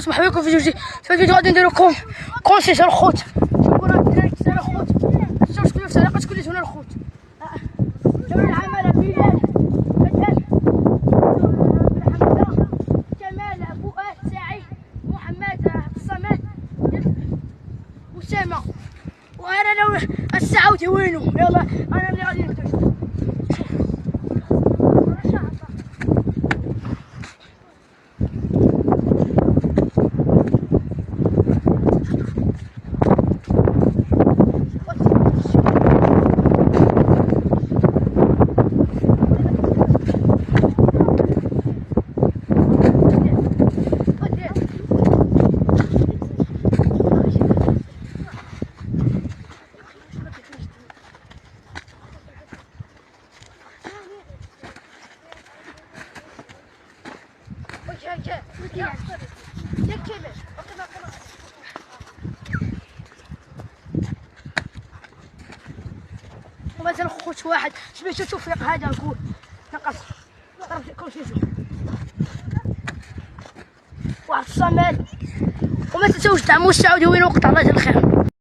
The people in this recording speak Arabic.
الخوت مرحبا بكم في فيديو غادي نديرو كونسيس الخوت. شوفوا راه الدراري كيسالوا الخوت، الشمس كلها سالقه تكون هنا الخوت. جميع العمالة بلال فتن حمزة كمال فؤاد سعيد محمد الصمد أسامة. وانا لو السعودي وينو يلا انا اللي غادي نكتب. ومثلا خوت واحد سميتو توفيق هذا نقول نقص ضرب كل شيء واحد الصمد وما تنساوش دعموا السعودي وين وقت الله يجزاه الخير.